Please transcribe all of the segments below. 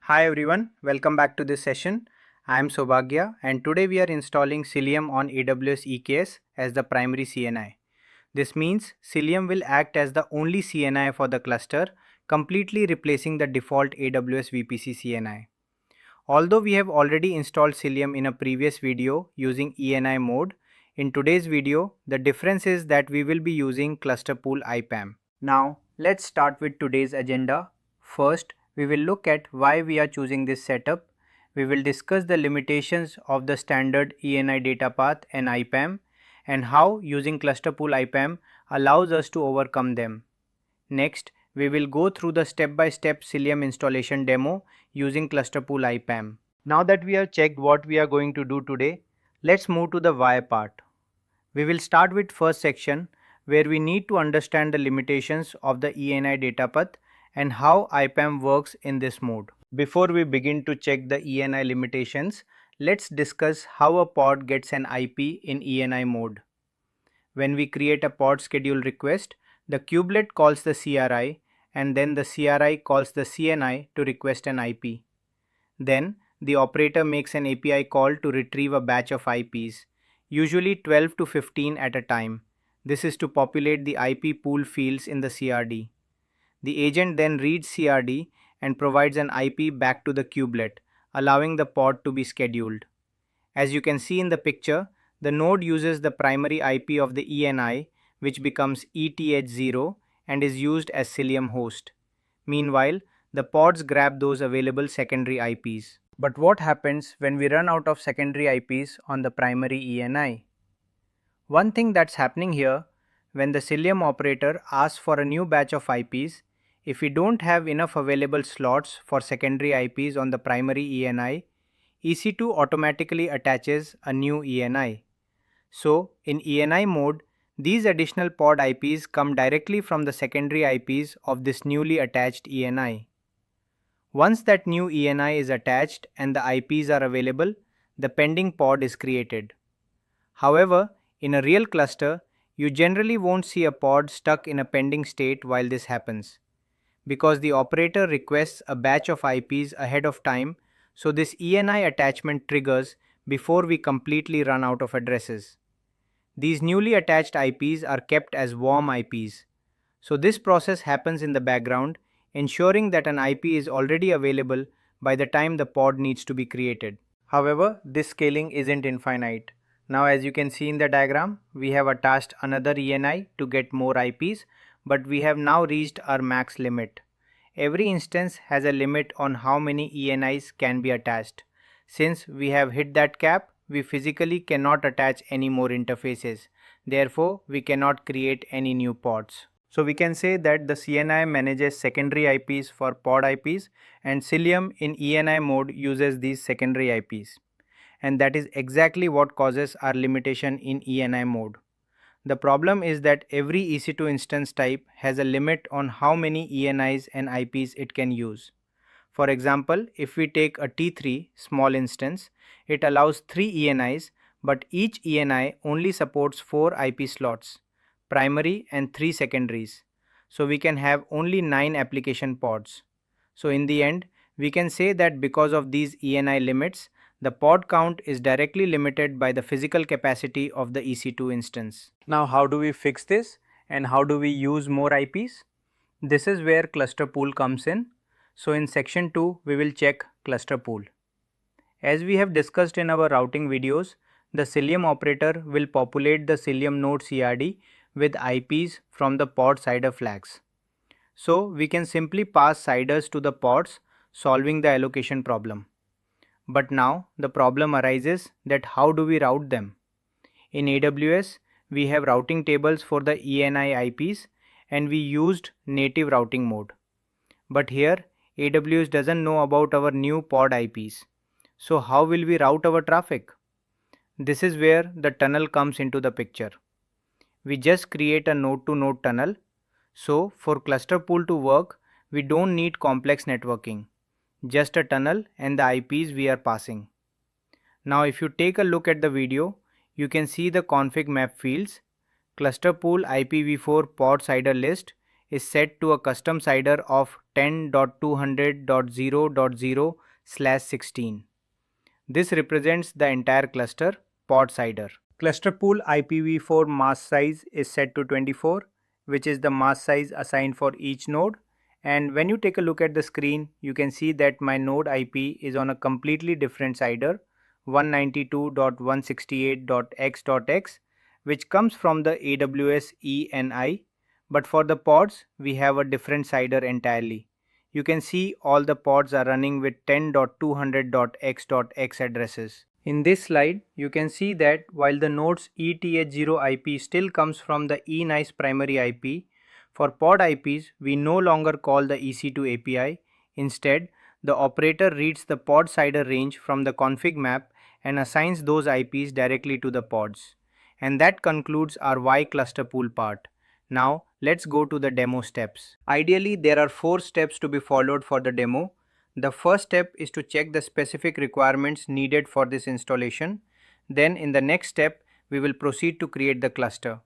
Hi everyone, welcome back to this session. I am Sobhagya and today we are installing Cilium on AWS EKS as the primary CNI. This means Cilium will act as the only CNI for the cluster, completely replacing the default AWS VPC CNI. Although we have already installed Cilium in a previous video using ENI mode, in today's video the difference is that we will be using ClusterPool IPAM. Now let's start with today's agenda. First, we will look at why we are choosing this setup. We will discuss the limitations of the standard ENI data path and IPAM and how using ClusterPool IPAM allows us to overcome them. Next, we will go through the step-by-step Cilium installation demo using ClusterPool IPAM. Now that we have checked what we are going to do today, let's move to the why part. We will start with first section where we need to understand the limitations of the ENI data path and how IPAM works in this mode. Before we begin to check the ENI limitations, let's discuss how a pod gets an IP in ENI mode. When we create a pod schedule request, the kubelet calls the CRI and then the CRI calls the CNI to request an IP. Then the operator makes an API call to retrieve a batch of IPs, usually 12 to 15 at a time. This is to populate the IP pool fields in the CRD. The agent then reads CRD and provides an IP back to the kubelet, allowing the pod to be scheduled. As you can see in the picture, the node uses the primary IP of the ENI, which becomes ETH0 and is used as Cilium host. Meanwhile, the pods grab those available secondary IPs. But what happens when we run out of secondary IPs on the primary ENI? One thing that's happening here, when the Cilium operator asks for a new batch of IPs, if we don't have enough available slots for secondary IPs on the primary ENI, EC2 automatically attaches a new ENI. So, in ENI mode, these additional pod IPs come directly from the secondary IPs of this newly attached ENI. Once that new ENI is attached and the IPs are available, the pending pod is created. However, in a real cluster, you generally won't see a pod stuck in a pending state while this happens, because the operator requests a batch of IPs ahead of time, so this ENI attachment triggers before we completely run out of addresses. These newly attached IPs are kept as warm IPs. So this process happens in the background, ensuring that an IP is already available by the time the pod needs to be created. However, this scaling isn't infinite. Now as you can see in the diagram, we have attached another ENI to get more IPs, but we have now reached our max limit. Every instance has a limit on how many ENIs can be attached. Since we have hit that cap, we physically cannot attach any more interfaces. Therefore, we cannot create any new pods. So we can say that the CNI manages secondary IPs for pod IPs and Cilium in ENI mode uses these secondary IPs. And that is exactly what causes our limitation in ENI mode. The problem is that every EC2 instance type has a limit on how many ENIs and IPs it can use. For example, if we take a T3 small instance, it allows 3 ENIs, but each ENI only supports 4 IP slots, primary and 3 secondaries. So we can have only 9 application pods. So in the end, we can say that because of these ENI limits, the pod count is directly limited by the physical capacity of the EC2 instance. Now how do we fix this and how do we use more IPs? This is where ClusterPool comes in. So in section 2, we will check ClusterPool. As we have discussed in our routing videos, the Cilium operator will populate the Cilium node CRD with IPs from the pod CIDR flags. So we can simply pass CIDRs to the pods, solving the allocation problem. But now the problem arises that how do we route them? In AWS, we have routing tables for the ENI IPs and we used native routing mode. But here, AWS doesn't know about our new pod IPs. So how will we route our traffic? This is where the tunnel comes into the picture. We just create a node-to-node tunnel. So for ClusterPool to work, we don't need complex networking. Just a tunnel and the IPs we are passing. Now if you take a look at the video, you can see the config map fields. ClusterPool IPv4 pod CIDR list is set to a custom CIDR of 10.200.0.0/16. This represents the entire cluster pod CIDR. ClusterPool IPv4 mask size is set to 24, which is the mask size assigned for each node. And when you take a look at the screen, you can see that my node IP is on a completely different CIDR, 192.168.x.x, which comes from the AWS ENI. But for the pods, we have a different CIDR entirely. You can see all the pods are running with 10.200.x.x addresses. In this slide, you can see that while the node's ETH0 IP still comes from the ENI's primary IP, for pod IPs, we no longer call the EC2 API. Instead, the operator reads the pod CIDR range from the config map and assigns those IPs directly to the pods. And that concludes our why cluster pool part. Now, let's go to the demo steps. Ideally, there are 4 steps to be followed for the demo. The first step is to check the specific requirements needed for this installation. Then in the next step, we will proceed to create the cluster.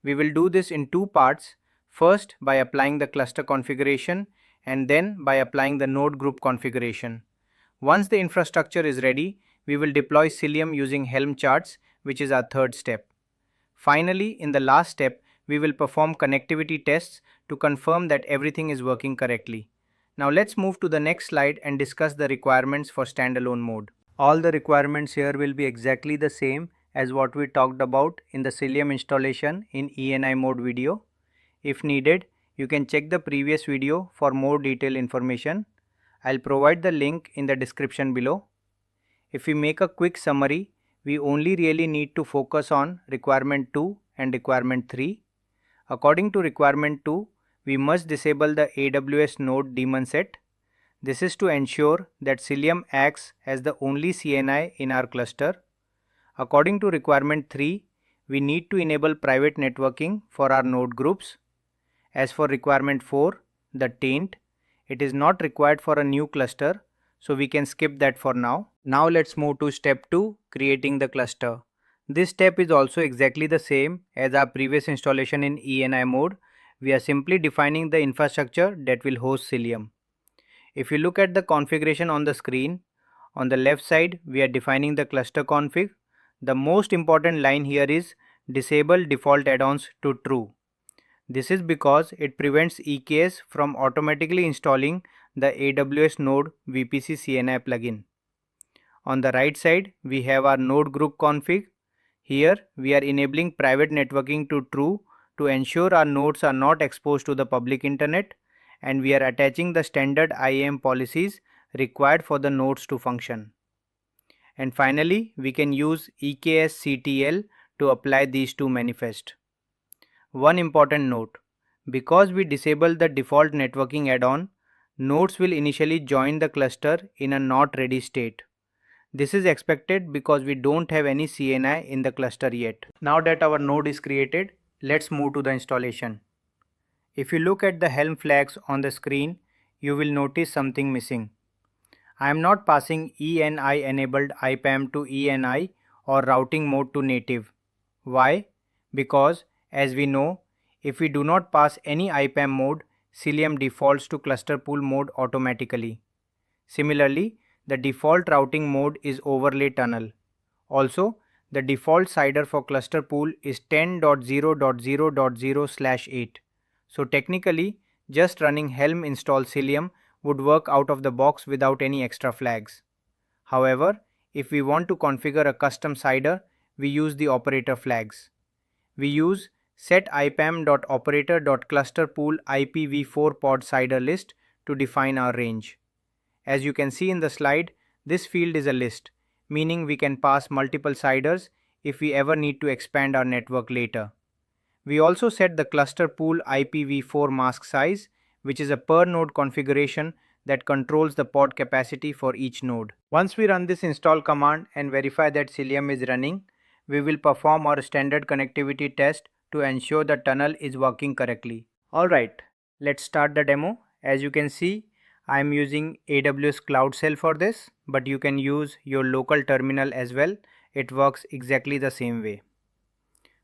We will do this in 2 parts. First, by applying the cluster configuration, and then by applying the node group configuration. Once the infrastructure is ready, we will deploy Cilium using Helm charts, which is our third step. Finally, in the last step, we will perform connectivity tests to confirm that everything is working correctly. Now let's move to the next slide and discuss the requirements for standalone mode. All the requirements here will be exactly the same as what we talked about in the Cilium installation in ENI mode video. If needed, you can check the previous video for more detailed information. I'll provide the link in the description below. If we make a quick summary, we only really need to focus on requirement 2 and requirement 3. According to requirement 2, we must disable the AWS node daemon set. This is to ensure that Cilium acts as the only CNI in our cluster. According to requirement 3, we need to enable private networking for our node groups. As for requirement 4, the taint, it is not required for a new cluster, so we can skip that for now. Now let's move to step 2, creating the cluster. This step is also exactly the same as our previous installation in ENI mode. We are simply defining the infrastructure that will host Cilium. If you look at the configuration on the screen, on the left side we are defining the cluster config. The most important line here is disable default add-ons to true. This is because it prevents EKS from automatically installing the AWS node VPC CNI plugin. On the right side we have our node group config. Here we are enabling private networking to true to ensure our nodes are not exposed to the public internet, and we are attaching the standard IAM policies required for the nodes to function. And finally, we can use eksctl to apply these two manifests. One important note: because we disable the default networking add-on, nodes will initially join the cluster in a not ready state. This is expected because we don't have any CNI in the cluster yet. Now that our node is created, let's move to the installation. If you look at the Helm flags on the screen, you will notice something missing. I am not passing ENI enabled IPAM to ENI or routing mode to native. Why? Because, as we know, if we do not pass any IPAM mode, Cilium defaults to cluster pool mode automatically. Similarly, the default routing mode is overlay tunnel. Also, the default CIDR for cluster pool is 10.0.0.0/8. So technically, just running Helm install Cilium would work out of the box without any extra flags. However, if we want to configure a custom CIDR, we use the operator flags. We use setipam.operator.clusterpool IPv4 pod CIDR list to define our range. As you can see in the slide, this field is a list, meaning we can pass multiple CIDRs if we ever need to expand our network later. We also set the cluster pool IPv4 mask size, which is a per node configuration that controls the pod capacity for each node. Once we run this install command and verify that Cilium is running, we will perform our standard connectivity test to ensure the tunnel is working correctly. Alright, let's start the demo. As you can see, I am using AWS Cloud Shell for this, but you can use your local terminal as well. It works exactly the same way.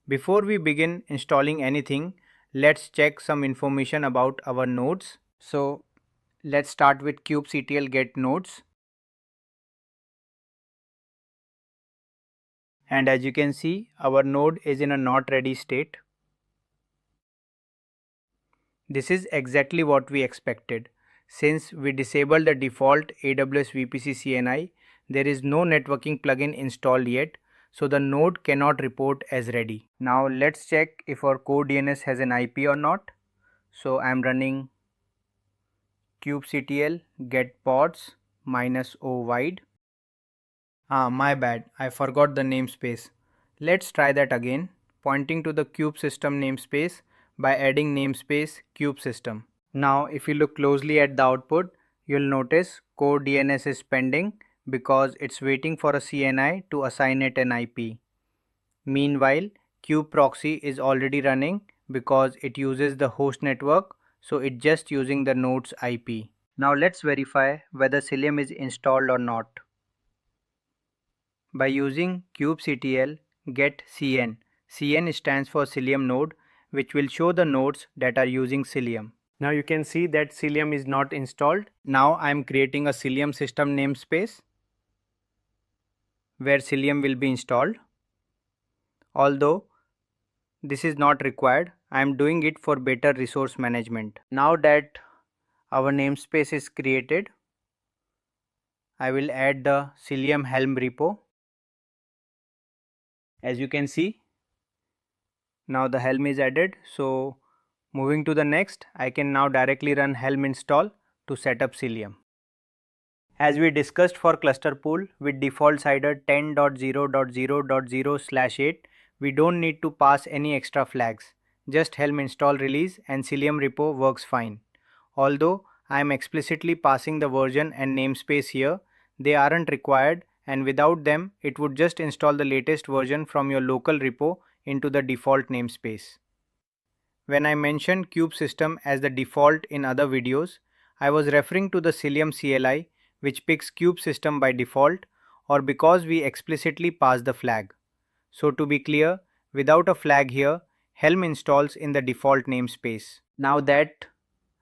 Before we begin installing anything, let's check some information about our nodes. So let's start with kubectl get nodes. And as you can see, our node is in a not ready state. This is exactly what we expected. Since we disabled the default AWS VPC CNI, there is no networking plugin installed yet, so the node cannot report as ready. Now let's check if our core DNS has an IP or not. So I am running kubectl get pods -o wide. My bad, I forgot the namespace. Let's try that again, pointing to the kube system namespace by adding namespace kube system. Now if you look closely at the output, you'll notice core DNS is pending because it's waiting for a CNI to assign it an IP. Meanwhile, kube proxy is already running because it uses the host network, so it's just using the node's IP. Now let's verify whether Cilium is installed or not. By using kubectl get cn. Cn stands for Cilium node, which will show the nodes that are using Cilium. Now you can see that Cilium is not installed. Now I am creating a Cilium system namespace where Cilium will be installed. Although this is not required, I am doing it for better resource management. Now that our namespace is created, I will add the Cilium Helm repo. As you can see, now the Helm is added. So moving to the next, I can now directly run Helm install to set up Cilium. As we discussed for cluster pool with default CIDR 10.0.0.0/8, we don't need to pass any extra flags. Just Helm install release and Cilium repo works fine. Although I am explicitly passing the version and namespace here, they aren't required, and without them it would just install the latest version from your local repo into the default namespace. When I mentioned kube system as the default in other videos, I was referring to the Cilium CLI, which picks kube system by default, or because we explicitly pass the flag. So to be clear, without a flag here, Helm installs in the default namespace. Now that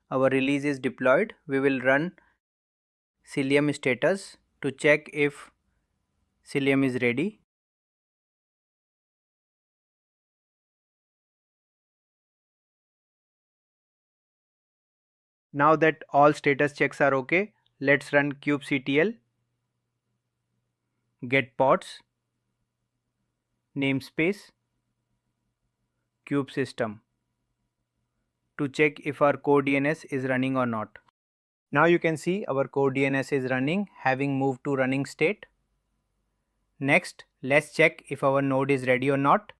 our release is deployed, we will run Cilium status to check if Cilium is ready. Now that all status checks are okay, let's run kubectl get pods namespace kube system to check if our core DNS is running or not. Now you can see our core DNS is running, having moved to running state. Next, let's check if our node is ready or not.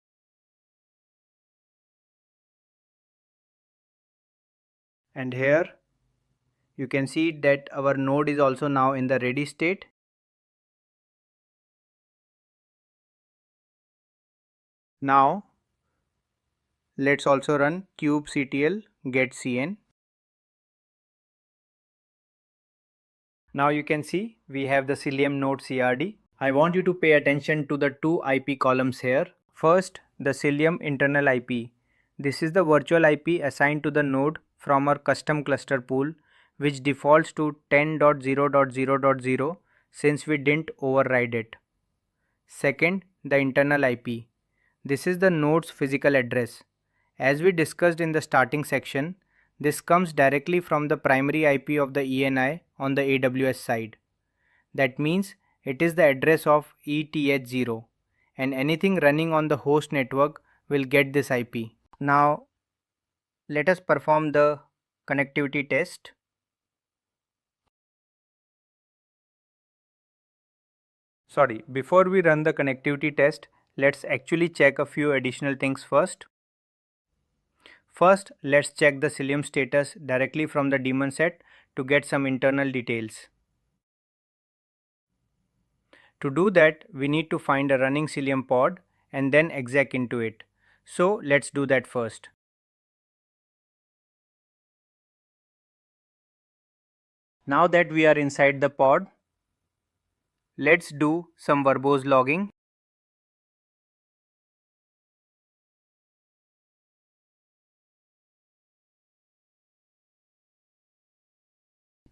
And here you can see that our node is also now in the ready state. Now let's also run kubectl get cn. Now you can see we have the Cilium node CRD. I want you to pay attention to the two IP columns here. First, the Cilium internal IP. This is the virtual IP assigned to the node from our custom cluster pool, which defaults to 10.0.0.0 since we didn't override it. Second, the internal IP. This is the node's physical address. As we discussed in the starting section, this comes directly from the primary IP of the ENI on the AWS side. That means it is the address of ETH0, and anything running on the host network will get this IP. Now let us perform the connectivity test. Before we run the connectivity test, let's actually check a few additional things first. First, let's check the Cilium status directly from the daemon set to get some internal details. To do that, we need to find a running Cilium pod and then exec into it. So let's do that first. Now that we are inside the pod, let's do some verbose logging.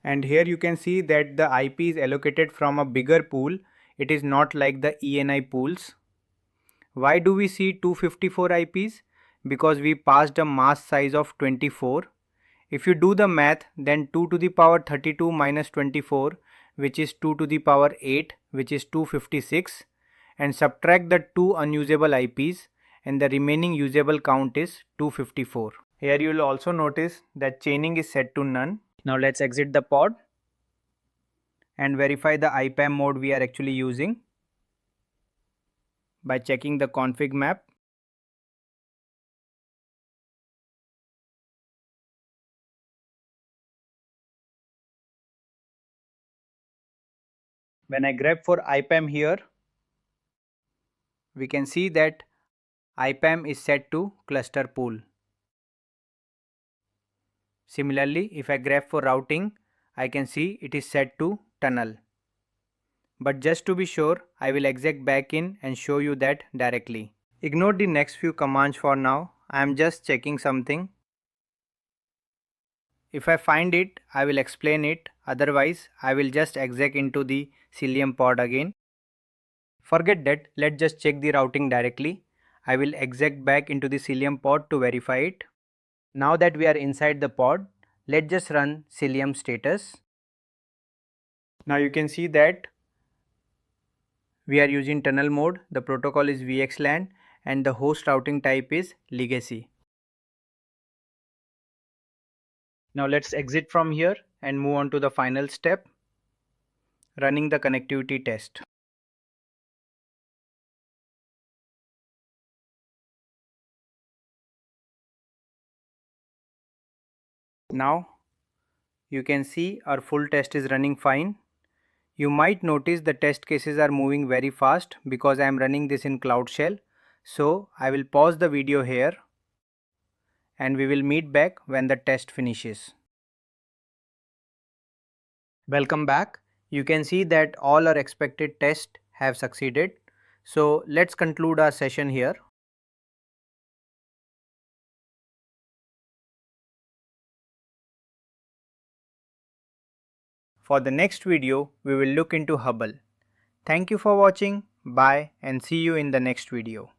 And here you can see that the IP is allocated from a bigger pool. It is not like the ENI pools. Why do we see 254 IPs? Because we passed a mask size of 24. If you do the math, then 2 to the power 32 minus 24, which is 2 to the power 8, which is 256, and subtract the two unusable IPs, and the remaining usable count is 254. Here you will also notice that chaining is set to none. Now let's exit the pod and verify the IPAM mode we are actually using by checking the config map. When I grab for IPAM here, we can see that IPAM is set to cluster pool. Similarly, if I grab for routing, I can see it is set to tunnel. But just to be sure, I will exec back in and show you that directly. Ignore the next few commands for now. I am just checking something. If I find it, I will explain it. Otherwise, I will just exec into the Cilium pod again. Forget that, let's just check the routing directly. I will exec back into the Cilium pod to verify it. Now that we are inside the pod, let's just run Cilium status. Now you can see that we are using tunnel mode, the protocol is VXLAN and the host routing type is legacy. Now let's exit from here and move on to the final step, running the connectivity test. Now you can see our full test is running fine. You might notice the test cases are moving very fast because I am running this in Cloud Shell. So I will pause the video here and we will meet back when the test finishes. Welcome back. You can see that all our expected tests have succeeded. So let's conclude our session here. For the next video, we will look into Hubble. Thank you for watching. Bye and see you in the next video.